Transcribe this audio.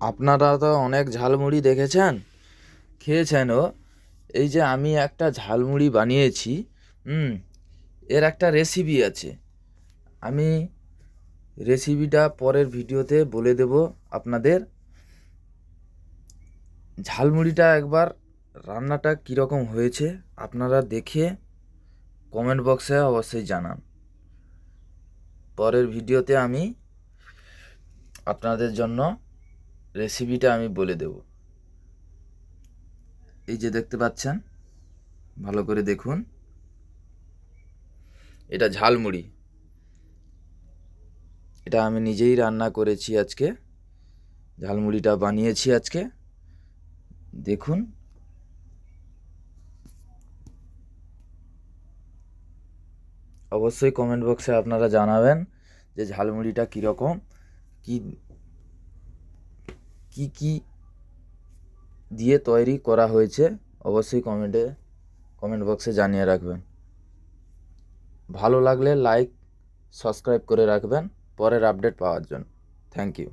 আপনারা তো অনেক ঝালমুড়ি দেখেছেন, খেয়েছেনও। এই যে আমি একটা ঝালমুড়ি বানিয়েছি, এর একটা রেসিপি আছে। আমি রেসিপিটা পরের ভিডিওতে বলে দেব আপনাদের। ঝালমুড়িটা একবার রান্নাটা কীরকম হয়েছে আপনারা দেখে কমেন্ট বক্সে অবশ্যই জানান। পরের ভিডিওতে আমি আপনাদের জন্য রেসিপিটা আমি বলে দেব। এই যে দেখতে পাচ্ছেন, ভালো করে দেখুন, এটা ঝালমুড়ি। এটা আমি নিজেই রান্না করেছি আজকে, ঝালমুড়িটা বানিয়েছি আজকে। দেখুন, অবশ্যই কমেন্ট বক্সে আপনারা জানাবেন যে ঝালমুড়িটা কীরকম, কি কি কি দিয়ে তৈরি করা হয়েছে। অবশ্যই কমেন্ট বক্সে জানিয়ে রাখবেন। ভালো লাগলে লাইক সাবস্ক্রাইব করে রাখবেন পরের আপডেট পাওয়ার জন্য। Thank you.